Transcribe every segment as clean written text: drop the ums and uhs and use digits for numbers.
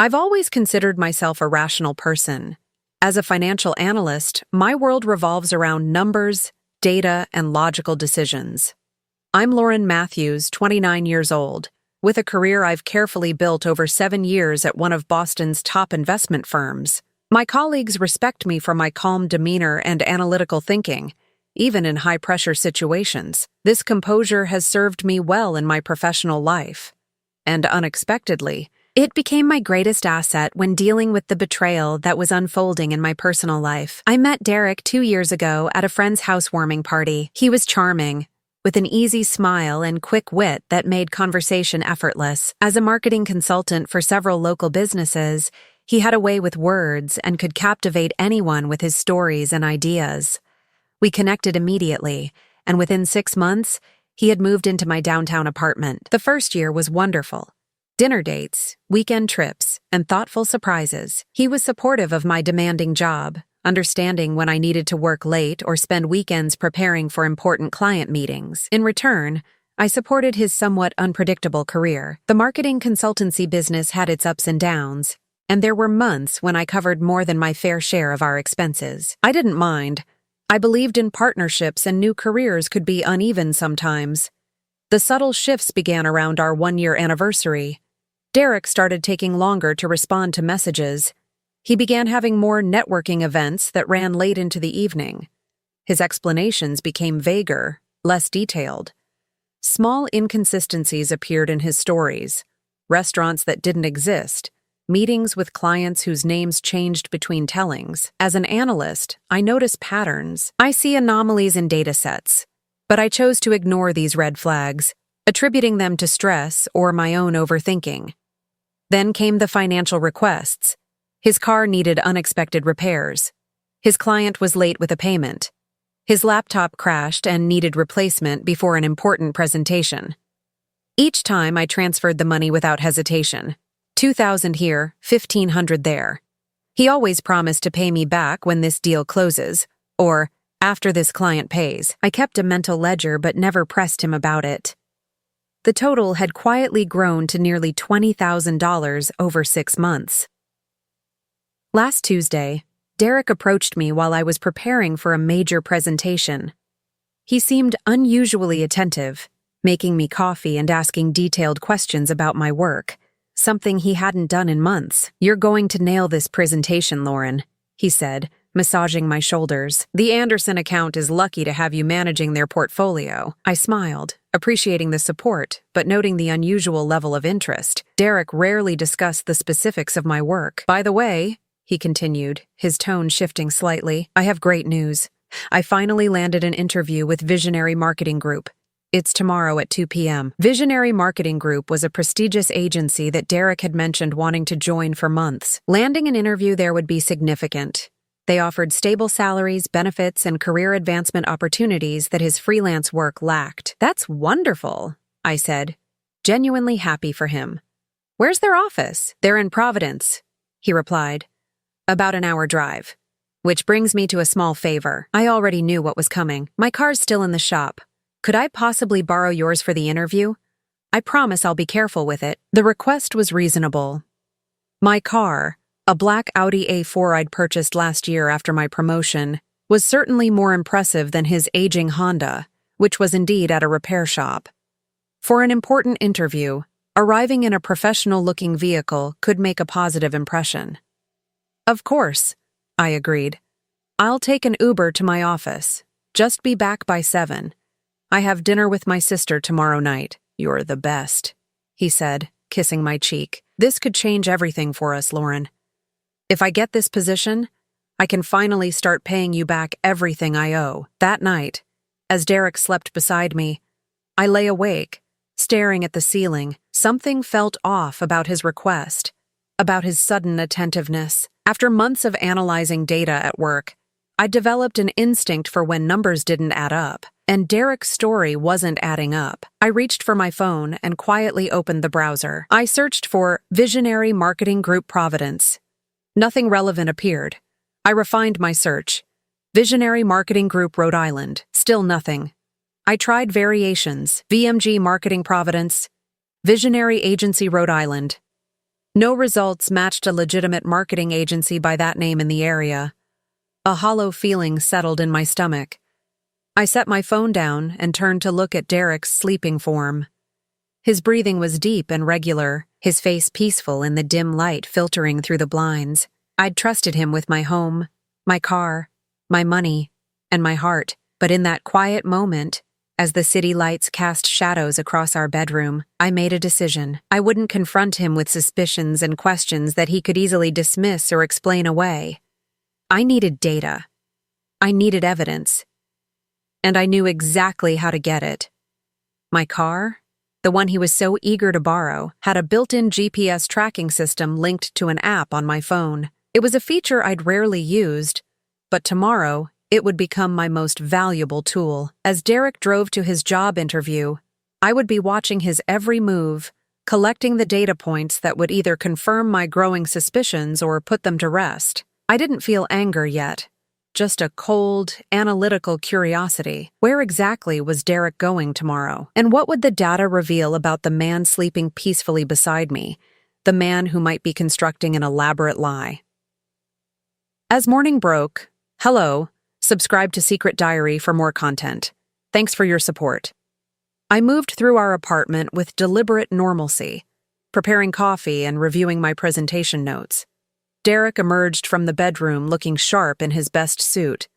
I've always considered myself a rational person. As a financial analyst, my world revolves around numbers, data, and logical decisions. I'm Lauren Matthews, 29 years old, with a career I've carefully built over 7 years at one of Boston's top investment firms. My colleagues respect me for my calm demeanor and analytical thinking, even in high-pressure situations. This composure has served me well in my professional life. And unexpectedly, it became my greatest asset when dealing with the betrayal that was unfolding in my personal life. I met Derek 2 years ago at a friend's housewarming party. He was charming, with an easy smile and quick wit that made conversation effortless. As a marketing consultant for several local businesses, he had a way with words and could captivate anyone with his stories and ideas. We connected immediately, and within 6 months, he had moved into my downtown apartment. The first year was wonderful. Dinner dates, weekend trips, and thoughtful surprises. He was supportive of my demanding job, understanding when I needed to work late or spend weekends preparing for important client meetings. In return, I supported his somewhat unpredictable career. The marketing consultancy business had its ups and downs, and there were months when I covered more than my fair share of our expenses. I didn't mind. I believed in partnerships, and new careers could be uneven sometimes. The subtle shifts began around our 1-year anniversary. Derek started taking longer to respond to messages. He began having more networking events that ran late into the evening. His explanations became vaguer, less detailed. Small inconsistencies appeared in his stories. Restaurants that didn't exist, meetings with clients whose names changed between tellings. As an analyst, I notice patterns. I see anomalies in data sets, but I chose to ignore these red flags, attributing them to stress or my own overthinking. Then came the financial requests. His car needed unexpected repairs. His client was late with a payment. His laptop crashed and needed replacement before an important presentation. Each time I transferred the money without hesitation. $2,000 here, $1,500 there. He always promised to pay me back when this deal closes, or after this client pays. I kept a mental ledger but never pressed him about it. The total had quietly grown to nearly $20,000 over 6 months. Last Tuesday, Derek approached me while I was preparing for a major presentation. He seemed unusually attentive, making me coffee and asking detailed questions about my work, something he hadn't done in months. "You're going to nail this presentation, Lauren," he said, massaging my shoulders. "The Anderson account is lucky to have you managing their portfolio." I smiled, appreciating the support, but noting the unusual level of interest. Derek rarely discussed the specifics of my work. "By the way," he continued, his tone shifting slightly, "I have great news. I finally landed an interview with Visionary Marketing Group. It's tomorrow at 2 p.m. Visionary Marketing Group was a prestigious agency that Derek had mentioned wanting to join for months. Landing an interview there would be significant. They offered stable salaries, benefits, and career advancement opportunities that his freelance work lacked. "That's wonderful," I said, genuinely happy for him. "Where's their office?" "They're in Providence," he replied. "About an hour drive." Which brings me to a small favor. I already knew what was coming. My car's still in the shop. Could I possibly borrow yours for the interview? I promise I'll be careful with it. The request was reasonable. My car, a black Audi A4 I'd purchased last year after my promotion, was certainly more impressive than his aging Honda, which was indeed at a repair shop. For an important interview, arriving in a professional-looking vehicle could make a positive impression. "Of course," I agreed. "I'll take an Uber to my office. Just be back by 7. I have dinner with my sister tomorrow night." "You're the best," he said, kissing my cheek. "This could change everything for us, Lauren. If I get this position, I can finally start paying you back everything I owe." That night, as Derek slept beside me, I lay awake, staring at the ceiling. Something felt off about his request, about his sudden attentiveness. After months of analyzing data at work, I developed an instinct for when numbers didn't add up, and Derek's story wasn't adding up. I reached for my phone and quietly opened the browser. I searched for Visionary Marketing Group Providence. Nothing relevant appeared. I refined my search. Visionary Marketing Group Rhode Island. Still nothing. I tried variations. VMG Marketing Providence. Visionary Agency Rhode Island. No results matched a legitimate marketing agency by that name in the area. A hollow feeling settled in my stomach. I set my phone down and turned to look at Derek's sleeping form. His breathing was deep and regular, his face peaceful in the dim light filtering through the blinds. I'd trusted him with my home, my car, my money, and my heart. But in that quiet moment, as the city lights cast shadows across our bedroom, I made a decision. I wouldn't confront him with suspicions and questions that he could easily dismiss or explain away. I needed data. I needed evidence. And I knew exactly how to get it. My car, the one he was so eager to borrow, had a built-in GPS tracking system linked to an app on my phone. It was a feature I'd rarely used, but tomorrow, it would become my most valuable tool. As Derek drove to his job interview, I would be watching his every move, collecting the data points that would either confirm my growing suspicions or put them to rest. I didn't feel anger yet, just a cold, analytical curiosity. Where exactly was Derek going tomorrow? And what would the data reveal about the man sleeping peacefully beside me, the man who might be constructing an elaborate lie? As morning broke, hello, subscribe to Secret Diary for more content. Thanks for your support. I moved through our apartment with deliberate normalcy, preparing coffee and reviewing my presentation notes. Derek emerged from the bedroom looking sharp in his best suit,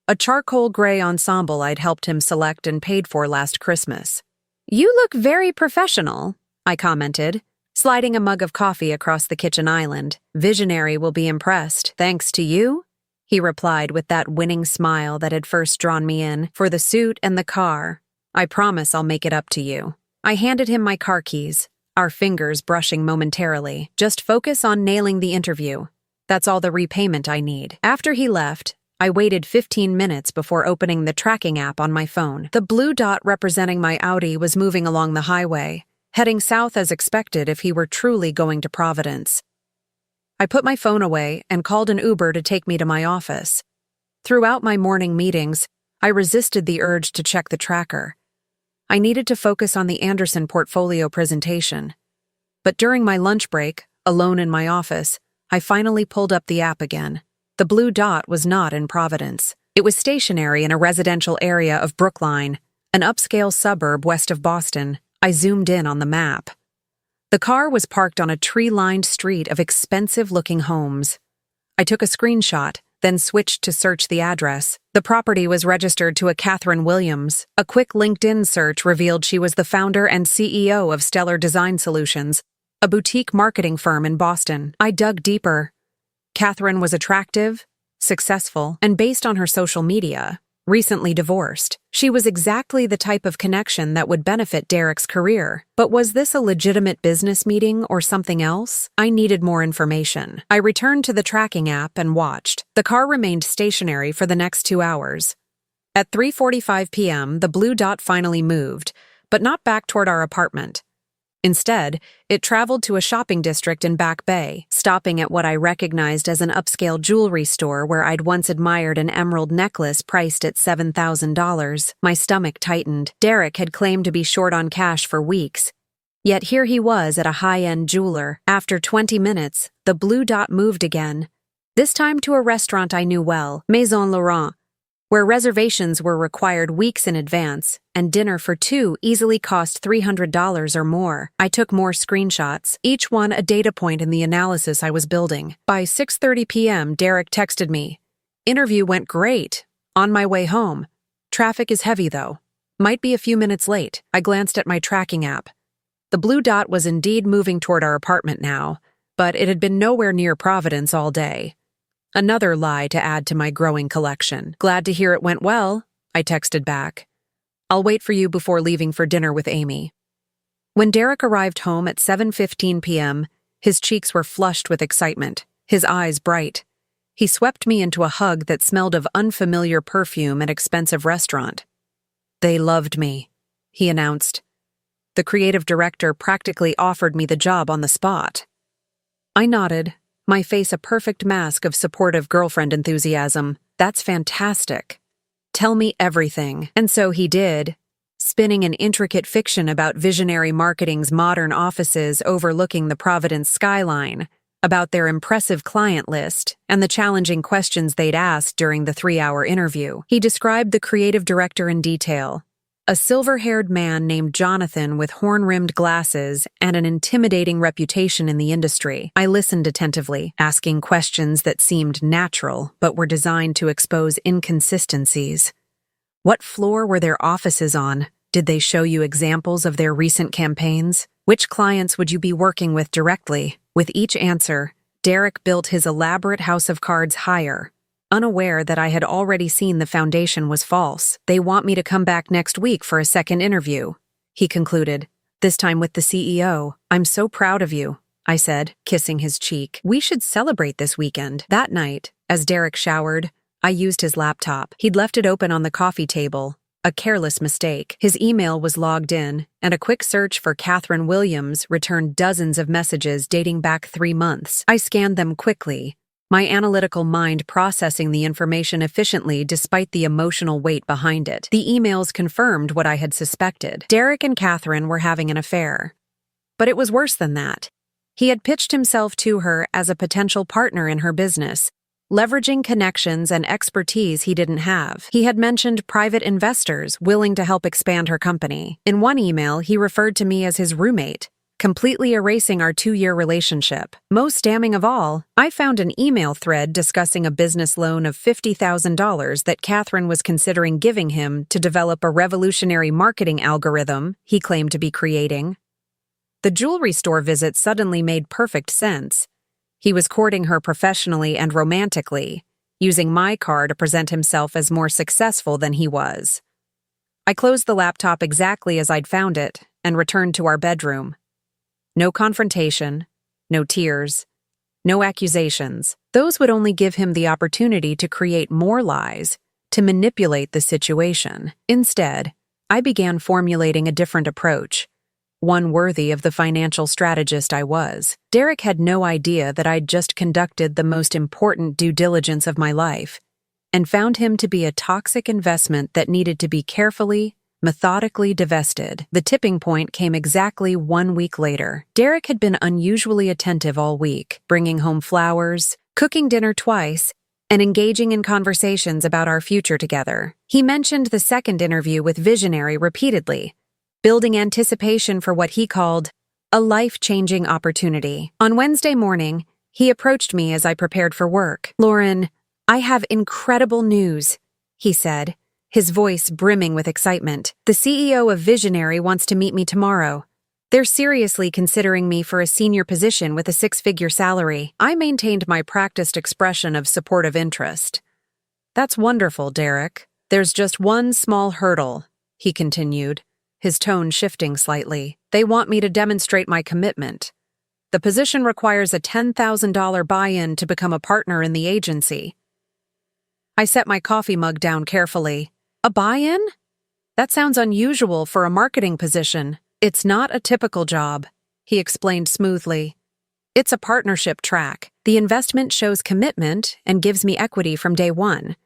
a charcoal gray ensemble I'd helped him select and paid for last Christmas. "You look very professional," I commented, sliding a mug of coffee across the kitchen island. "Visionary will be impressed, thanks to you," he replied with that winning smile that had first drawn me in. "For the suit and the car, I promise I'll make it up to you." I handed him my car keys, our fingers brushing momentarily. "Just focus on nailing the interview. That's all the repayment I need." After he left, I waited 15 minutes before opening the tracking app on my phone. The blue dot representing my Audi was moving along the highway, heading south as expected if he were truly going to Providence. I put my phone away and called an Uber to take me to my office. Throughout my morning meetings, I resisted the urge to check the tracker. I needed to focus on the Anderson portfolio presentation. But during my lunch break, alone in my office, I finally pulled up the app again. The blue dot was not in Providence. It was stationary in a residential area of Brookline, an upscale suburb west of Boston. I zoomed in on the map. The car was parked on a tree-lined street of expensive-looking homes. I took a screenshot, then switched to search the address. The property was registered to a Catherine Williams. A quick LinkedIn search revealed she was the founder and CEO of Stellar Design Solutions, a boutique marketing firm in Boston. I dug deeper. Catherine was attractive, successful, and based on her social media, recently divorced. She was exactly the type of connection that would benefit Derek's career. But was this a legitimate business meeting or something else? I needed more information. I returned to the tracking app and watched. The car remained stationary for the next 2 hours. At 3:45 p.m., the blue dot finally moved, but not back toward our apartment. Instead, it traveled to a shopping district in Back Bay, stopping at what I recognized as an upscale jewelry store where I'd once admired an emerald necklace priced at $7,000. My stomach tightened. Derek had claimed to be short on cash for weeks. Yet here he was at a high-end jeweler. After 20 minutes, the blue dot moved again, this time to a restaurant I knew well, Maison Laurent, where reservations were required weeks in advance, and dinner for two easily cost $300 or more. I took more screenshots, each one a data point in the analysis I was building. By 6:30 p.m., Derek texted me. "Interview went great. On my way home. Traffic is heavy, though. Might be a few minutes late." I glanced at my tracking app. The blue dot was indeed moving toward our apartment now, but it had been nowhere near Providence all day. Another lie to add to my growing collection. "Glad to hear it went well," I texted back. "I'll wait for you before leaving for dinner with Amy." When Derek arrived home at 7:15 p.m., his cheeks were flushed with excitement, his eyes bright. He swept me into a hug that smelled of unfamiliar perfume and expensive restaurant. "They loved me," he announced. "The creative director practically offered me the job on the spot." I nodded, my face a perfect mask of supportive girlfriend enthusiasm. "That's fantastic. Tell me everything." And so he did. spinning an intricate fiction about visionary marketing's modern offices overlooking the Providence skyline, about their impressive client list, and the challenging questions they'd asked during the 3-hour interview. He described the creative director in detail. A silver-haired man named Jonathan with horn-rimmed glasses and an intimidating reputation in the industry. I listened attentively, asking questions that seemed natural but were designed to expose inconsistencies. What floor were their offices on? Did they show you examples of their recent campaigns? Which clients would you be working with directly? With each answer, Derek built his elaborate house of cards higher. Unaware that I had already seen the foundation was false. They want me to come back next week for a second interview, he concluded, this time with the CEO. I'm so proud of you, I said, kissing his cheek. We should celebrate this weekend. That night, as Derek showered, I used his laptop. He'd left it open on the coffee table. A careless mistake. His email was logged in, and a quick search for Catherine Williams returned dozens of messages dating back 3 months. I scanned them quickly, my analytical mind processing the information efficiently despite the emotional weight behind it. The emails confirmed what I had suspected. Derek and Catherine were having an affair. But it was worse than that. He had pitched himself to her as a potential partner in her business, leveraging connections and expertise he didn't have. He had mentioned private investors willing to help expand her company. In one email, he referred to me as his roommate, completely erasing our 2-year relationship. Most damning of all, I found an email thread discussing a business loan of $50,000 that Catherine was considering giving him to develop a revolutionary marketing algorithm he claimed to be creating. The jewelry store visit suddenly made perfect sense. He was courting her professionally and romantically, using my car to present himself as more successful than he was. I closed the laptop exactly as I'd found it and returned to our bedroom. No confrontation, no tears, no accusations. Those would only give him the opportunity to create more lies, to manipulate the situation. Instead, I began formulating a different approach, one worthy of the financial strategist I was. Derek had no idea that I'd just conducted the most important due diligence of my life, and found him to be a toxic investment that needed to be carefully, methodically divested. The tipping point came exactly 1 week later. Derek had been unusually attentive all week, bringing home flowers, cooking dinner twice, and engaging in conversations about our future together. He mentioned the second interview with Visionary repeatedly, building anticipation for what he called a life-changing opportunity. On Wednesday morning, he approached me as I prepared for work. "Lauren, I have incredible news," he said, his voice brimming with excitement. "The CEO of Visionary wants to meet me tomorrow. They're seriously considering me for a senior position with a 6-figure salary." I maintained my practiced expression of supportive interest. "That's wonderful, Derek. There's just one small hurdle," he continued, his tone shifting slightly. "They want me to demonstrate my commitment. The position requires a $10,000 buy-in to become a partner in the agency." I set my coffee mug down carefully. "A buy-in? That sounds unusual for a marketing position." "It's not a typical job," he explained smoothly. "It's a partnership track. The investment shows commitment and gives me equity from day one.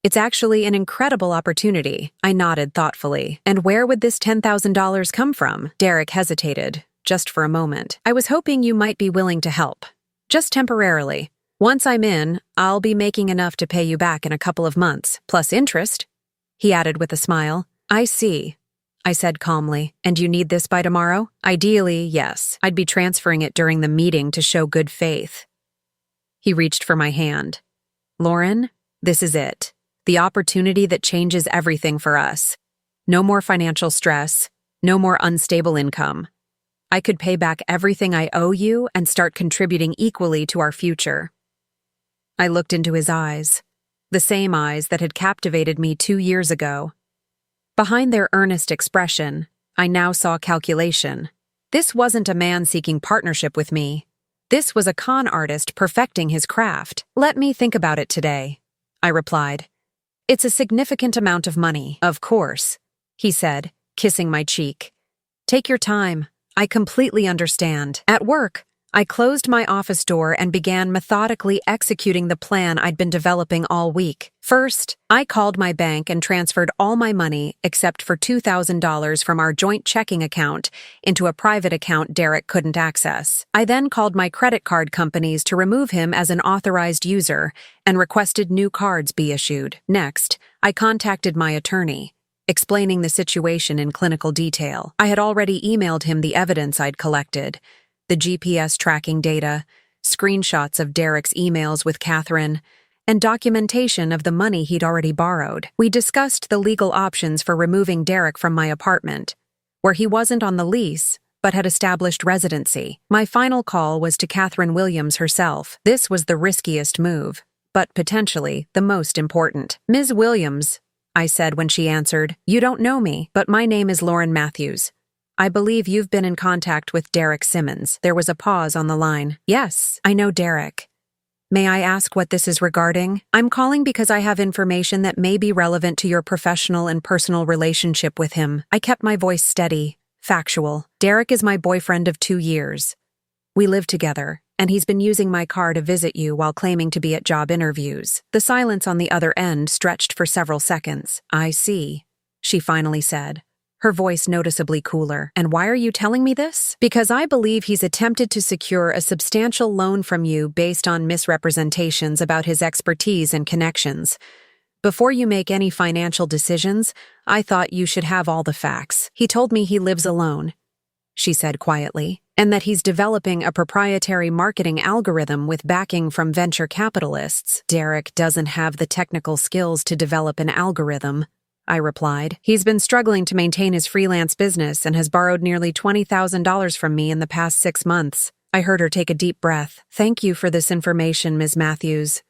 It's actually an incredible opportunity." I nodded thoughtfully. "And where would this $10,000 come from?" Derek hesitated, just for a moment. "I was hoping you might be willing to help. Just temporarily. Once I'm in, I'll be making enough to pay you back in a couple of months, plus interest," he added with a smile. "I see," I said calmly. "And you need this by tomorrow?" "Ideally, yes. I'd be transferring it during the meeting to show good faith." He reached for my hand. "Lauren, this is it. The opportunity that changes everything for us. No more financial stress, no more unstable income. I could pay back everything I owe you and start contributing equally to our future." I looked into his eyes, the same eyes that had captivated me 2 years ago. Behind their earnest expression, I now saw calculation. This wasn't a man seeking partnership with me. This was a con artist perfecting his craft. "Let me think about it today," I replied. "It's a significant amount of money." "Of course," he said, kissing my cheek. "Take your time. I completely understand." At work, I closed my office door and began methodically executing the plan I'd been developing all week. First, I called my bank and transferred all my money except for $2,000 from our joint checking account into a private account Derek couldn't access. I then called my credit card companies to remove him as an authorized user and requested new cards be issued. Next, I contacted my attorney, explaining the situation in clinical detail. I had already emailed him the evidence I'd collected: the GPS tracking data, screenshots of Derek's emails with Catherine, and documentation of the money he'd already borrowed. We discussed the legal options for removing Derek from my apartment, where he wasn't on the lease but had established residency. My final call was to Catherine Williams herself. This was the riskiest move, but potentially the most important. "Ms. Williams," I said when she answered, "you don't know me, but my name is Lauren Matthews. I believe you've been in contact with Derek Simmons." There was a pause on the line. "Yes, I know Derek. May I ask what this is regarding?" "I'm calling because I have information that may be relevant to your professional and personal relationship with him." I kept my voice steady, factual. "Derek is my boyfriend of 2 years. We live together, and he's been using my car to visit you while claiming to be at job interviews." The silence on the other end stretched for several seconds. "I see," she finally said, her voice noticeably cooler. "And why are you telling me this?" "Because I believe he's attempted to secure a substantial loan from you based on misrepresentations about his expertise and connections. Before you make any financial decisions, I thought you should have all the facts. He told me he lives alone," she said quietly, "and that he's developing a proprietary marketing algorithm with backing from venture capitalists." "Derek doesn't have the technical skills to develop an algorithm," I replied. "He's been struggling to maintain his freelance business and has borrowed nearly $20,000 from me in the past 6 months. I heard her take a deep breath. "Thank you for this information, Ms. Matthews.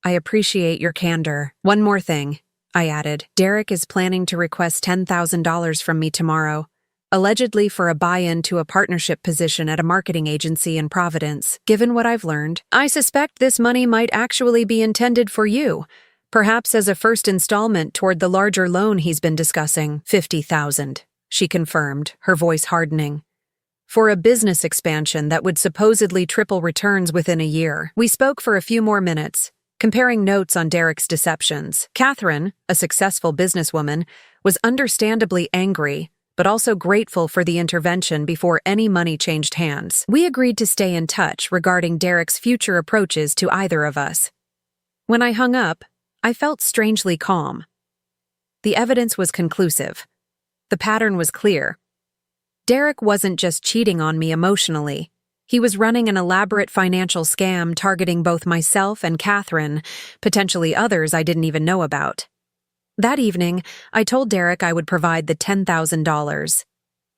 I appreciate your candor. One more thing," I added. "Derek is planning to request $10,000 from me tomorrow, allegedly for a buy-in to a partnership position at a marketing agency in Providence. Given what I've learned, I suspect this money might actually be intended for you, perhaps as a first installment toward the larger loan he's been discussing." "50,000, she confirmed, her voice hardening. "For a business expansion that would supposedly triple returns within a year." We spoke for a few more minutes, comparing notes on Derek's deceptions. Catherine, a successful businesswoman, was understandably angry, but also grateful for the intervention before any money changed hands. We agreed to stay in touch regarding Derek's future approaches to either of us. When I hung up, I felt strangely calm. The evidence was conclusive. The pattern was clear. Derek wasn't just cheating on me emotionally. He was running an elaborate financial scam targeting both myself and Catherine, potentially others I didn't even know about. That evening, I told Derek I would provide the $10,000.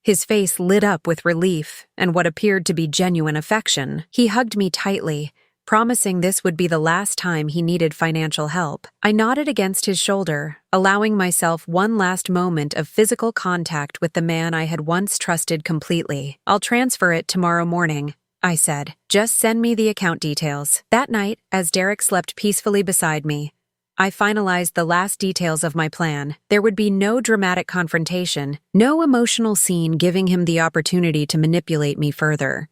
His face lit up with relief and what appeared to be genuine affection. He hugged me tightly, promising this would be the last time he needed financial help. I nodded against his shoulder, allowing myself one last moment of physical contact with the man I had once trusted completely. "I'll transfer it tomorrow morning," I said. "Just send me the account details." That night, as Derek slept peacefully beside me, I finalized the last details of my plan. There would be no dramatic confrontation, no emotional scene giving him the opportunity to manipulate me further.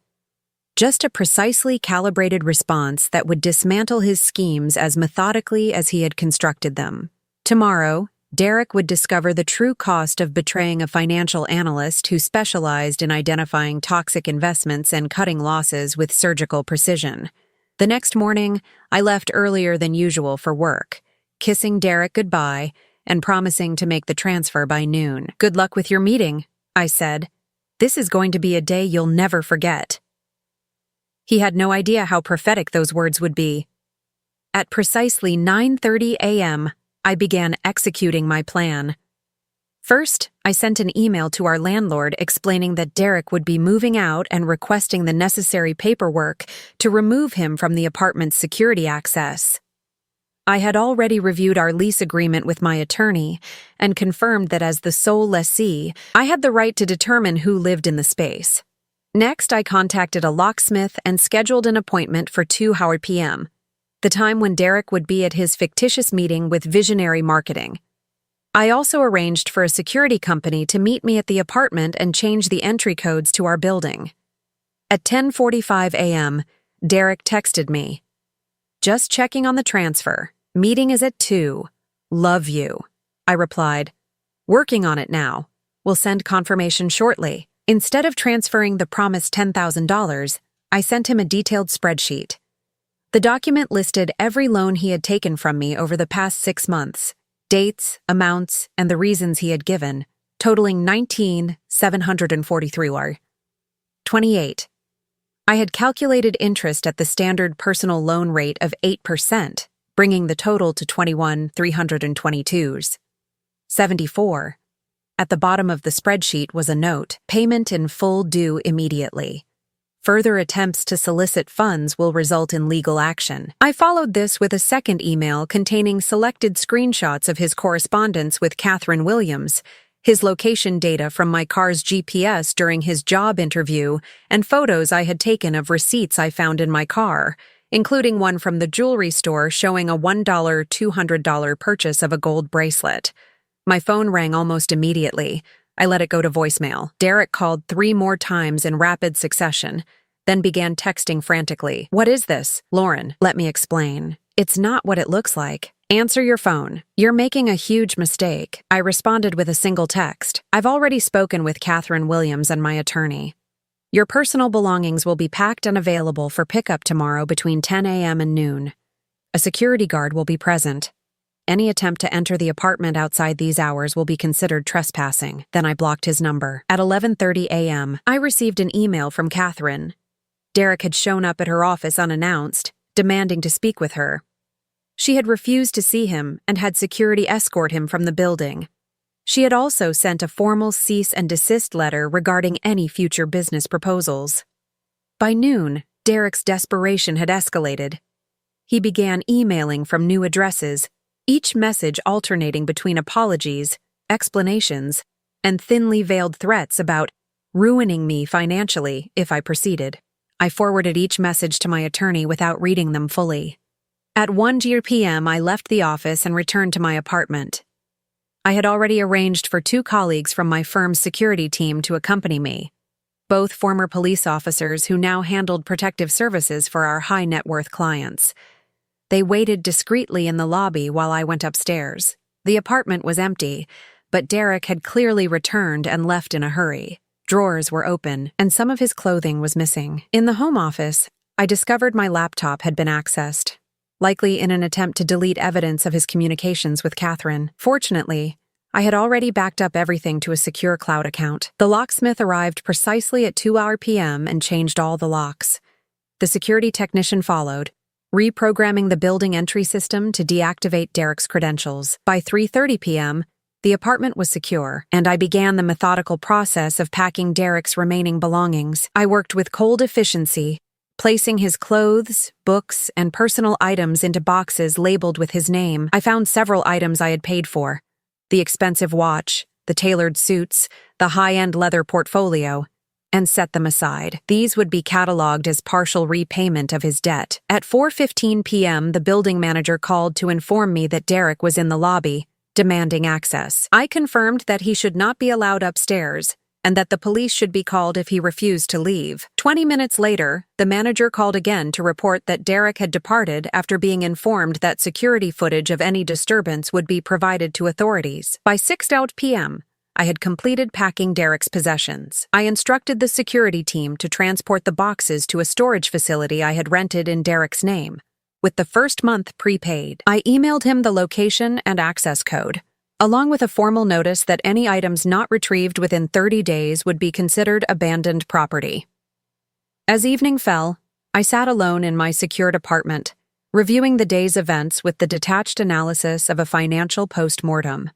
Just a precisely calibrated response that would dismantle his schemes as methodically as he had constructed them. Tomorrow, Derek would discover the true cost of betraying a financial analyst who specialized in identifying toxic investments and cutting losses with surgical precision. The next morning, I left earlier than usual for work, kissing Derek goodbye and promising to make the transfer by noon. "Good luck with your meeting," I said. "This is going to be a day you'll never forget." He had no idea how prophetic those words would be. At precisely 9:30 a.m., I began executing my plan. First, I sent an email to our landlord explaining that Derek would be moving out and requesting the necessary paperwork to remove him from the apartment's security access. I had already reviewed our lease agreement with my attorney and confirmed that as the sole lessee, I had the right to determine who lived in the space. Next, I contacted a locksmith and scheduled an appointment for 2 p.m., the time when Derek would be at his fictitious meeting with Visionary Marketing. I also arranged for a security company to meet me at the apartment and change the entry codes to our building. At 10:45 a.m., Derek texted me. "Just checking on the transfer. Meeting is at 2. Love you." I replied, "Working on it now. We'll send confirmation shortly." Instead of transferring the promised $10,000, I sent him a detailed spreadsheet. The document listed every loan he had taken from me over the past 6 months, dates, amounts, and the reasons he had given, totaling $19,743. 28. I had calculated interest at the standard personal loan rate of 8%, bringing the total to $21,322. 74. At the bottom of the spreadsheet was a note, "Payment in full due immediately. Further attempts to solicit funds will result in legal action." I followed this with a second email containing selected screenshots of his correspondence with Catherine Williams, his location data from my car's GPS during his job interview, and photos I had taken of receipts I found in my car, including one from the jewelry store showing a $1 $200 purchase of a gold bracelet. My phone rang almost immediately. I let it go to voicemail. Derek called 3 more times in rapid succession, then began texting frantically. "What is this? Lauren, let me explain. It's not what it looks like. Answer your phone. You're making a huge mistake." I responded with a single text. "I've already spoken with Catherine Williams and my attorney. Your personal belongings will be packed and available for pickup tomorrow between 10 a.m. and noon. A security guard will be present. Any attempt to enter the apartment outside these hours will be considered trespassing." Then I blocked his number. At 11:30 a.m., I received an email from Catherine. Derek had shown up at her office unannounced, demanding to speak with her. She had refused to see him and had security escort him from the building. She had also sent a formal cease and desist letter regarding any future business proposals. By noon, Derek's desperation had escalated. He began emailing from new addresses, each message alternating between apologies, explanations, and thinly veiled threats about ruining me financially if I proceeded. I forwarded each message to my attorney without reading them fully. At 1 p.m., I left the office and returned to my apartment. I had already arranged for 2 colleagues from my firm's security team to accompany me, both former police officers who now handled protective services for our high-net-worth clients. They waited discreetly in the lobby while I went upstairs. The apartment was empty, but Derek had clearly returned and left in a hurry. Drawers were open, and some of his clothing was missing. In the home office, I discovered my laptop had been accessed, likely in an attempt to delete evidence of his communications with Catherine. Fortunately, I had already backed up everything to a secure cloud account. The locksmith arrived precisely at 2 p.m. and changed all the locks. The security technician followed, reprogramming the building entry system to deactivate Derek's credentials. By 3:30 p.m., the apartment was secure, and I began the methodical process of packing Derek's remaining belongings. I worked with cold efficiency, placing his clothes, books, and personal items into boxes labeled with his name. I found several items I had paid for: the expensive watch, the tailored suits, the high-end leather portfolio, and set them aside. These would be cataloged as partial repayment of his debt. At 4:15 p.m., the building manager called to inform me that Derek was in the lobby, demanding access. I confirmed that he should not be allowed upstairs, and that the police should be called if he refused to leave. 20 minutes later, the manager called again to report that Derek had departed after being informed that security footage of any disturbance would be provided to authorities. By 6 p.m., I had completed packing Derek's possessions. I instructed the security team to transport the boxes to a storage facility I had rented in Derek's name, with the first month prepaid. I emailed him the location and access code, along with a formal notice that any items not retrieved within 30 days would be considered abandoned property. As evening fell, I sat alone in my secured apartment, reviewing the day's events with the detached analysis of a financial post-mortem.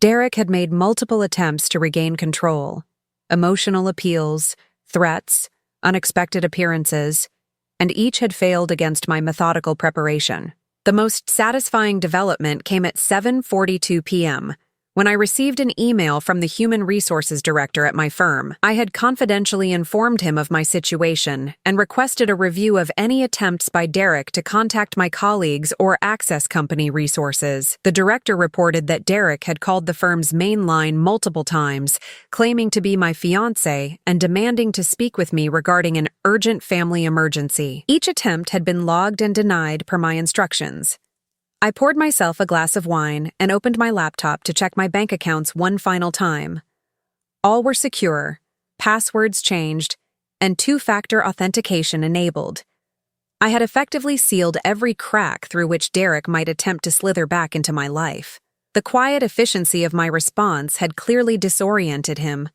Derek had made multiple attempts to regain control: emotional appeals, threats, unexpected appearances, and each had failed against my methodical preparation. The most satisfying development came at 7:42 p.m., When I received an email from the human resources director at my firm, I had confidentially informed him of my situation and requested a review of any attempts by Derek to contact my colleagues or access company resources. The director reported that Derek had called the firm's main line multiple times, claiming to be my fiancé and demanding to speak with me regarding an urgent family emergency. Each attempt had been logged and denied per my instructions. I poured myself a glass of wine and opened my laptop to check my bank accounts one final time. All were secure, passwords changed, and two-factor authentication enabled. I had effectively sealed every crack through which Derek might attempt to slither back into my life. The quiet efficiency of my response had clearly disoriented him.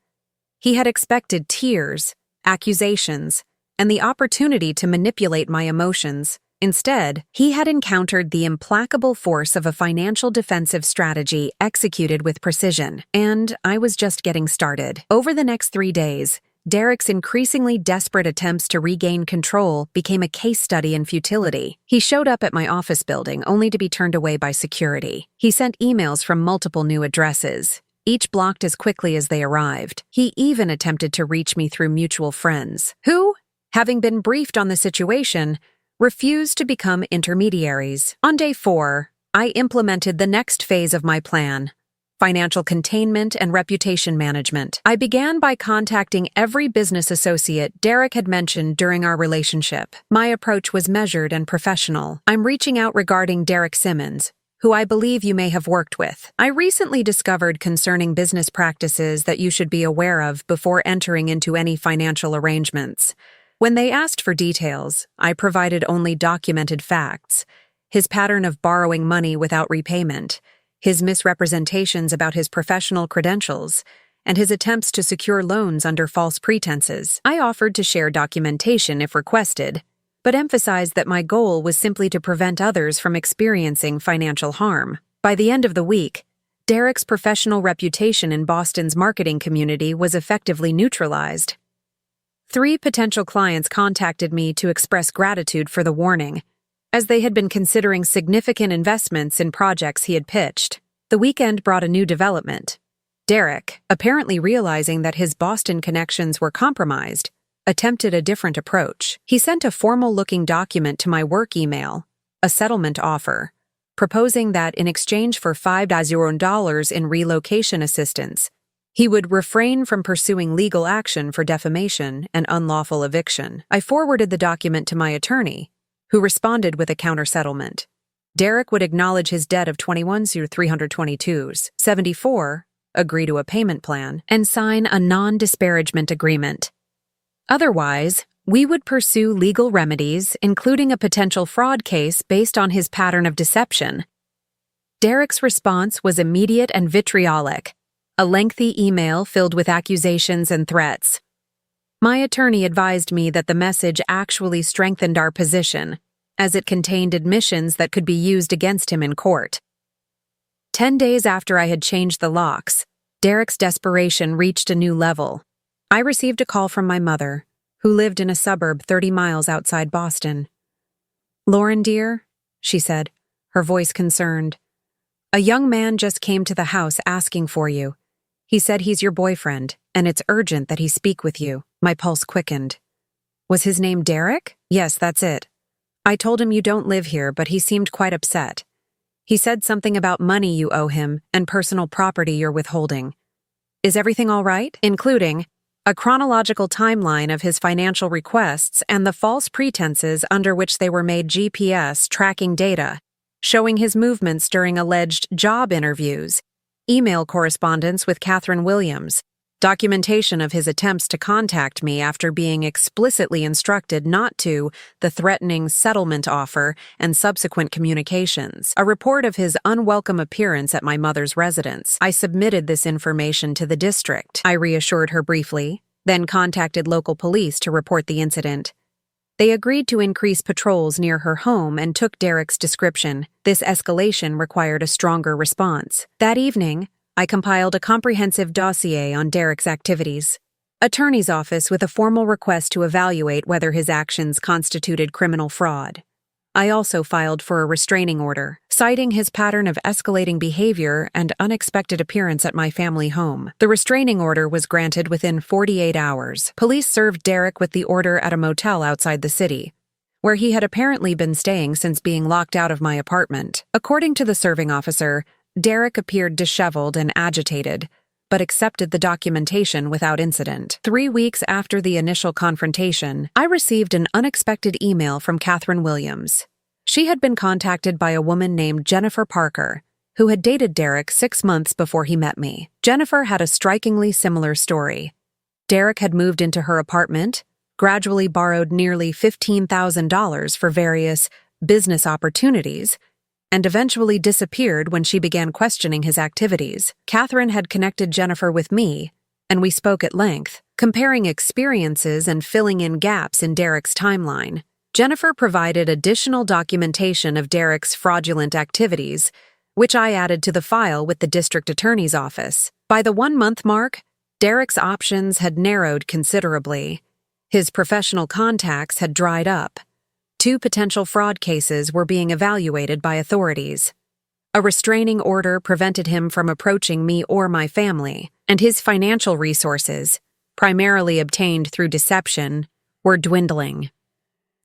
He had expected tears, accusations, and the opportunity to manipulate my emotions. Instead, he had encountered the implacable force of a financial defensive strategy executed with precision, and I was just getting started. Over the next 3 days, Derek's increasingly desperate attempts to regain control became a case study in futility. He showed up at my office building only to be turned away by security. He sent emails from multiple new addresses, each blocked as quickly as they arrived. He even attempted to reach me through mutual friends, who, having been briefed on the situation, refused to become intermediaries. On day 4, I implemented the next phase of my plan: financial containment and reputation management. I began by contacting every business associate Derek had mentioned during our relationship. My approach was measured and professional. I'm reaching out regarding Derek Simmons, who I believe you may have worked with. I recently discovered concerning business practices that you should be aware of before entering into any financial arrangements. When they asked for details, I provided only documented facts: his pattern of borrowing money without repayment, his misrepresentations about his professional credentials, and his attempts to secure loans under false pretenses. I offered to share documentation if requested, but emphasized that my goal was simply to prevent others from experiencing financial harm. By the end of the week, Derek's professional reputation in Boston's marketing community was effectively neutralized. 3 potential clients contacted me to express gratitude for the warning, as they had been considering significant investments in projects he had pitched. The weekend brought a new development. Derek, apparently realizing that his Boston connections were compromised, attempted a different approach. He sent a formal-looking document to my work email, a settlement offer, proposing that in exchange for $5,000 in relocation assistance, he would refrain from pursuing legal action for defamation and unlawful eviction. I forwarded the document to my attorney, who responded with a counter-settlement. Derek would acknowledge his debt of 21s through 322s, 74, agree to a payment plan, and sign a non-disparagement agreement. Otherwise, we would pursue legal remedies, including a potential fraud case based on his pattern of deception. Derek's response was immediate and vitriolic, a lengthy email filled with accusations and threats. My attorney advised me that the message actually strengthened our position, as it contained admissions that could be used against him in court. 10 days after I had changed the locks, Derek's desperation reached a new level. I received a call from my mother, who lived in a suburb 30 miles outside Boston. "Lauren, dear," she said, her voice concerned, "a young man just came to the house asking for you. He said he's your boyfriend, and it's urgent that he speak with you." My pulse quickened. "Was his name Derek?" "Yes, that's it. I told him you don't live here, but he seemed quite upset. He said something about money you owe him and personal property you're withholding. Is everything all right?" Including a chronological timeline of his financial requests and the false pretenses under which they were made GPS tracking data, showing his movements during alleged job interviews, email correspondence with Catherine Williams, documentation of his attempts to contact me after being explicitly instructed not to, the threatening settlement offer, and subsequent communications, a report of his unwelcome appearance at my mother's residence. I submitted this information to the district, I reassured her briefly, then contacted local police to report the incident. They agreed to increase patrols near her home and took Derek's description. This escalation required a stronger response. That evening, I compiled a comprehensive dossier on Derek's activities. Attorney's office with a formal request to evaluate whether his actions constituted criminal fraud. I also filed for a restraining order, citing his pattern of escalating behavior and unexpected appearance at my family home. The restraining order was granted within 48 hours. Police served Derek with the order at a motel outside the city, where he had apparently been staying since being locked out of my apartment. According to the serving officer, Derek appeared disheveled and agitated, but accepted the documentation without incident. 3 weeks after the initial confrontation, I received an unexpected email from Catherine Williams. She had been contacted by a woman named Jennifer Parker, who had dated Derek 6 months before he met me. Jennifer had a strikingly similar story. Derek had moved into her apartment, gradually borrowed nearly $15,000 for various business opportunities, and eventually disappeared when she began questioning his activities. Catherine had connected Jennifer with me, and we spoke at length, comparing experiences and filling in gaps in Derek's timeline. Jennifer provided additional documentation of Derek's fraudulent activities, which I added to the file with the district attorney's office. By the 1-month mark, Derek's options had narrowed considerably. His professional contacts had dried up. 2 potential fraud cases were being evaluated by authorities. A restraining order prevented him from approaching me or my family, and his financial resources, primarily obtained through deception, were dwindling.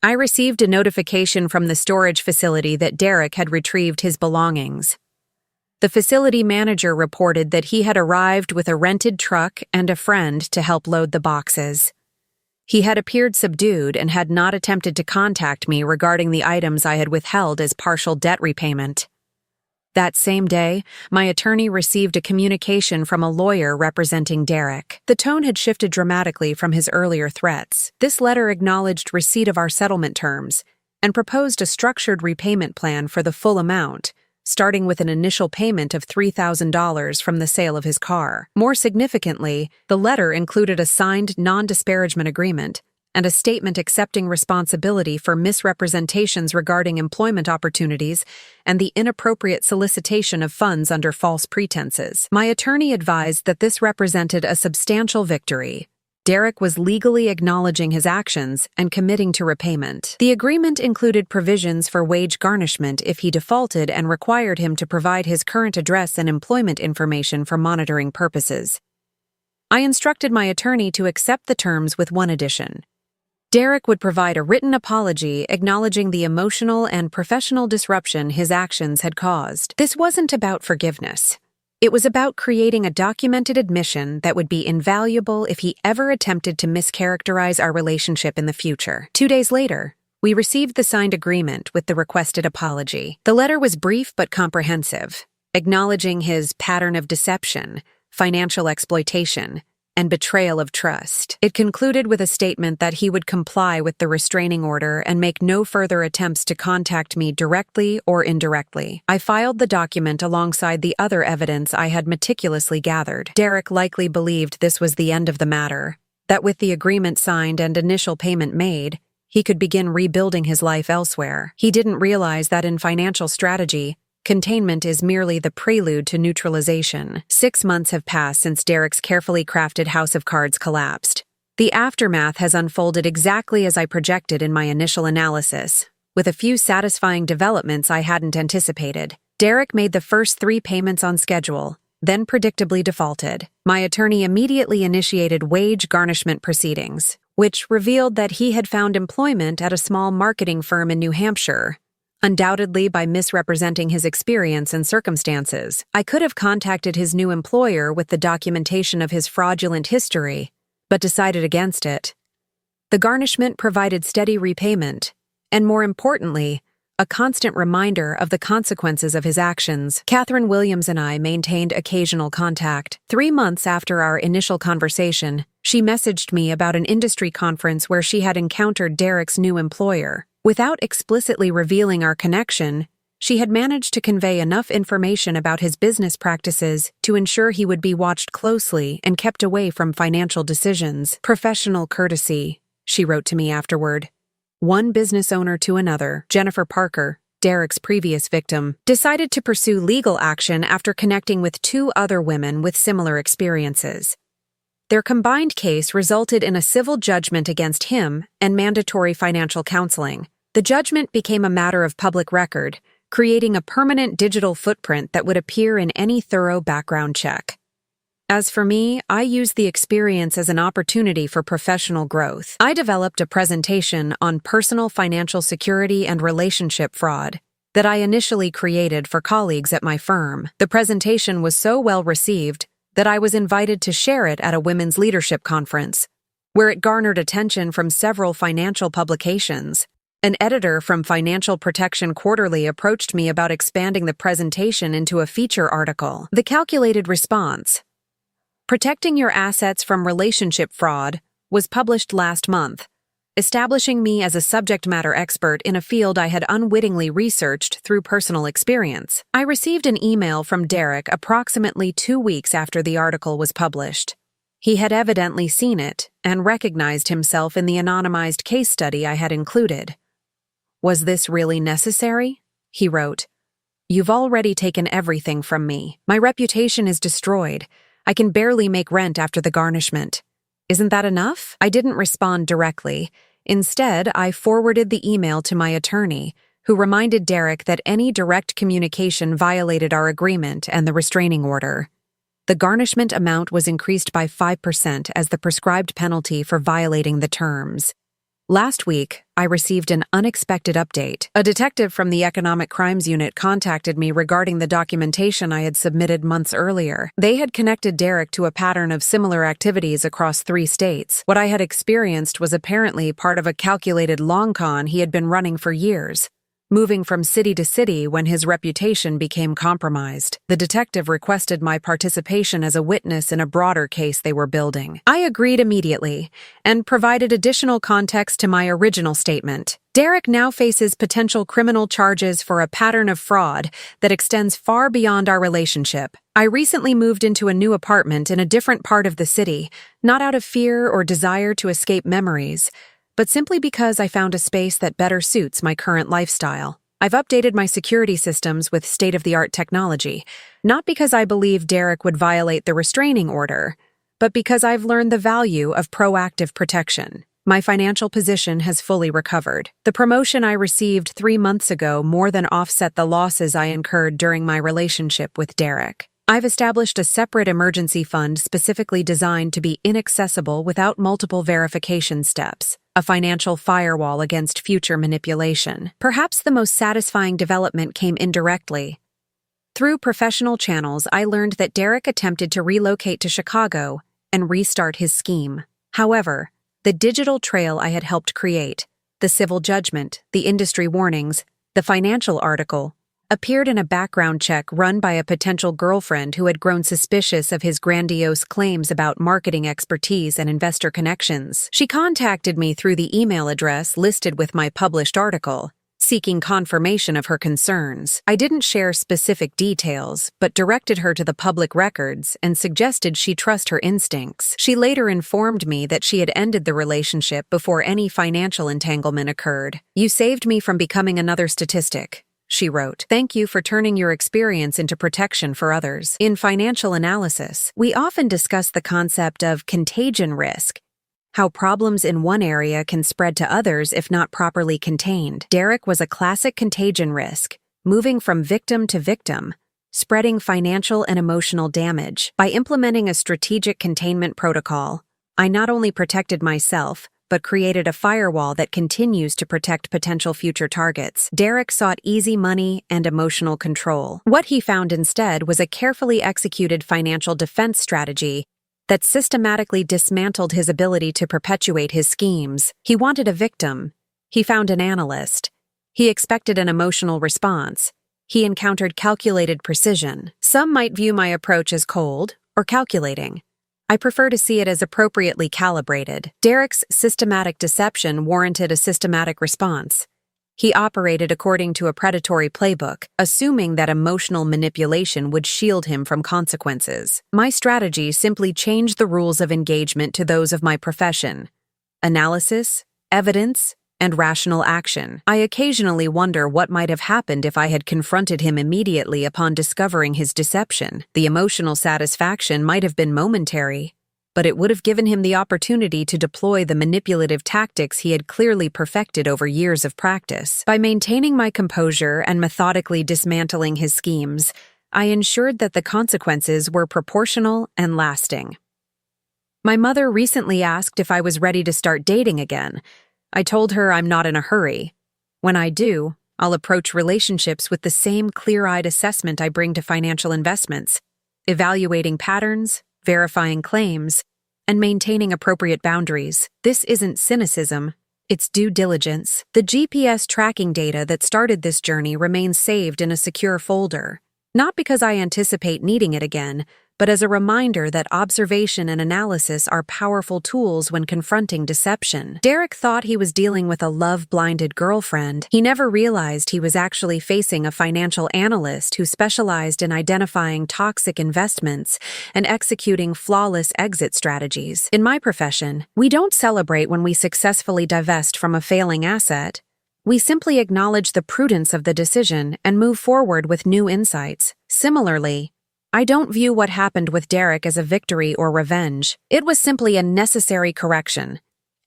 I received a notification from the storage facility that Derek had retrieved his belongings. The facility manager reported that he had arrived with a rented truck and a friend to help load the boxes. He had appeared subdued and had not attempted to contact me regarding the items I had withheld as partial debt repayment. That same day, my attorney received a communication from a lawyer representing Derek. The tone had shifted dramatically from his earlier threats. This letter acknowledged receipt of our settlement terms and proposed a structured repayment plan for the full amount, starting with an initial payment of $3,000 from the sale of his car. More significantly, the letter included a signed non-disparagement agreement and a statement accepting responsibility for misrepresentations regarding employment opportunities and the inappropriate solicitation of funds under false pretenses. My attorney advised that this represented a substantial victory. Derek was legally acknowledging his actions and committing to repayment. The agreement included provisions for wage garnishment if he defaulted and required him to provide his current address and employment information for monitoring purposes. I instructed my attorney to accept the terms with one addition. Derek would provide a written apology acknowledging the emotional and professional disruption his actions had caused. This wasn't about forgiveness. It was about creating a documented admission that would be invaluable if he ever attempted to mischaracterize our relationship in the future. 2 days later, we received the signed agreement with the requested apology. The letter was brief but comprehensive, acknowledging his pattern of deception, financial exploitation, and betrayal of trust. It concluded with a statement that he would comply with the restraining order and make no further attempts to contact me directly or indirectly. I filed the document alongside the other evidence I had meticulously gathered. Derek likely believed this was the end of the matter, that with the agreement signed and initial payment made, he could begin rebuilding his life elsewhere. He didn't realize that in financial strategy, containment is merely the prelude to neutralization. 6 months have passed since Derek's carefully crafted house of cards collapsed. The aftermath has unfolded exactly as I projected in my initial analysis, with a few satisfying developments I hadn't anticipated. Derek made the first 3 payments on schedule, then predictably defaulted. My attorney immediately initiated wage garnishment proceedings, which revealed that he had found employment at a small marketing firm in New Hampshire, undoubtedly by misrepresenting his experience and circumstances. I could have contacted his new employer with the documentation of his fraudulent history, but decided against it. The garnishment provided steady repayment, and more importantly, a constant reminder of the consequences of his actions. Catherine Williams and I maintained occasional contact. 3 months after our initial conversation, she messaged me about an industry conference where she had encountered Derek's new employer. Without explicitly revealing our connection, she had managed to convey enough information about his business practices to ensure he would be watched closely and kept away from financial decisions. Professional courtesy, she wrote to me afterward. One business owner to another, Jennifer Parker, Derek's previous victim, decided to pursue legal action after connecting with 2 other women with similar experiences. Their combined case resulted in a civil judgment against him and mandatory financial counseling. The judgment became a matter of public record, creating a permanent digital footprint that would appear in any thorough background check. As for me, I used the experience as an opportunity for professional growth. I developed a presentation on personal financial security and relationship fraud that I initially created for colleagues at my firm. The presentation was so well received that I was invited to share it at a women's leadership conference, where it garnered attention from several financial publications. An editor from Financial Protection Quarterly approached me about expanding the presentation into a feature article. The calculated response, "Protecting Your Assets from Relationship Fraud," was published last month, establishing me as a subject matter expert in a field I had unwittingly researched through personal experience. I received an email from Derek approximately 2 weeks after the article was published. He had evidently seen it and recognized himself in the anonymized case study I had included. "Was this really necessary?" he wrote. "You've already taken everything from me. My reputation is destroyed. I can barely make rent after the garnishment. Isn't that enough?" I didn't respond directly. Instead, I forwarded the email to my attorney, who reminded Derek that any direct communication violated our agreement and the restraining order. The garnishment amount was increased by 5% as the prescribed penalty for violating the terms. Last week, I received an unexpected update. A detective from the Economic Crimes Unit contacted me regarding the documentation I had submitted months earlier. They had connected Derek to a pattern of similar activities across 3 states. What I had experienced was apparently part of a calculated long con he had been running for years, moving from city to city when his reputation became compromised. The detective requested my participation as a witness in a broader case they were building. I agreed immediately and provided additional context to my original statement. Derek now faces potential criminal charges for a pattern of fraud that extends far beyond our relationship. I recently moved into a new apartment in a different part of the city, not out of fear or desire to escape memories, but simply because I found a space that better suits my current lifestyle. I've updated my security systems with state-of-the-art technology, not because I believe Derek would violate the restraining order, but because I've learned the value of proactive protection. My financial position has fully recovered. The promotion I received 3 months ago more than offset the losses I incurred during my relationship with Derek. I've established a separate emergency fund specifically designed to be inaccessible without multiple verification steps, a financial firewall against future manipulation. Perhaps the most satisfying development came indirectly. Through professional channels, I learned that Derek attempted to relocate to Chicago and restart his scheme. However, the digital trail I had helped create, the civil judgment, the industry warnings, the financial article, appeared in a background check run by a potential girlfriend who had grown suspicious of his grandiose claims about marketing expertise and investor connections. She contacted me through the email address listed with my published article, seeking confirmation of her concerns. I didn't share specific details, but directed her to the public records and suggested she trust her instincts. She later informed me that she had ended the relationship before any financial entanglement occurred. "You saved me from becoming another statistic," she wrote. "Thank you for turning your experience into protection for others." In financial analysis, we often discuss the concept of contagion risk, how problems in one area can spread to others if not properly contained. Derek was a classic contagion risk, moving from victim to victim, spreading financial and emotional damage. By implementing a strategic containment protocol, I not only protected myself, but created a firewall that continues to protect potential future targets. Derek sought easy money and emotional control. What he found instead was a carefully executed financial defense strategy that systematically dismantled his ability to perpetuate his schemes. He wanted a victim. He found an analyst. He expected an emotional response. He encountered calculated precision. Some might view my approach as cold or calculating. I prefer to see it as appropriately calibrated. Derek's systematic deception warranted a systematic response. He operated according to a predatory playbook, assuming that emotional manipulation would shield him from consequences. My strategy simply changed the rules of engagement to those of my profession: analysis, evidence, and rational action. I occasionally wonder what might have happened if I had confronted him immediately upon discovering his deception. The emotional satisfaction might have been momentary, but it would have given him the opportunity to deploy the manipulative tactics he had clearly perfected over years of practice. By maintaining my composure and methodically dismantling his schemes, I ensured that the consequences were proportional and lasting. My mother recently asked if I was ready to start dating again. I told her I'm not in a hurry. When I do, I'll approach relationships with the same clear-eyed assessment I bring to financial investments, evaluating patterns, verifying claims, and maintaining appropriate boundaries. This isn't cynicism, it's due diligence. The GPS tracking data that started this journey remains saved in a secure folder, not because I anticipate needing it again, but as a reminder that observation and analysis are powerful tools when confronting deception. Derek thought he was dealing with a love-blinded girlfriend. He never realized he was actually facing a financial analyst who specialized in identifying toxic investments and executing flawless exit strategies. In my profession, we don't celebrate when we successfully divest from a failing asset. We simply acknowledge the prudence of the decision and move forward with new insights. Similarly, I don't view what happened with Derek as a victory or revenge. It was simply a necessary correction,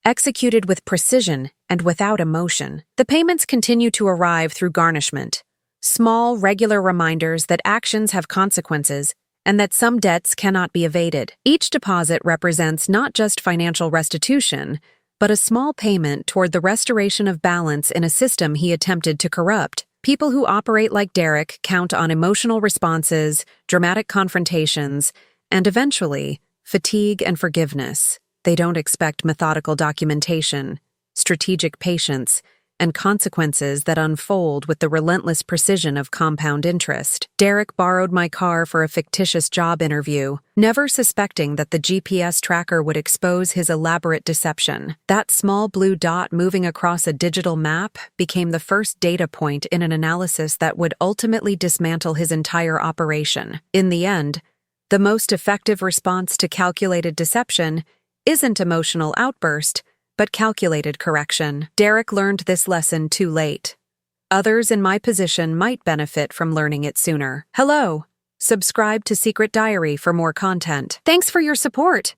executed with precision and without emotion. The payments continue to arrive through garnishment, small, regular reminders that actions have consequences and that some debts cannot be evaded. Each deposit represents not just financial restitution, but a small payment toward the restoration of balance in a system he attempted to corrupt. People who operate like Derek count on emotional responses, dramatic confrontations, and eventually, fatigue and forgiveness. They don't expect methodical documentation, strategic patience, and consequences that unfold with the relentless precision of compound interest. Derek borrowed my car for a fictitious job interview, never suspecting that the GPS tracker would expose his elaborate deception. That small blue dot moving across a digital map became the first data point in an analysis that would ultimately dismantle his entire operation. In the end, the most effective response to calculated deception isn't emotional outburst, but calculated correction. Derek learned this lesson too late. Others in my position might benefit from learning it sooner. Hello. Subscribe to Secret Diary for more content. Thanks for your support.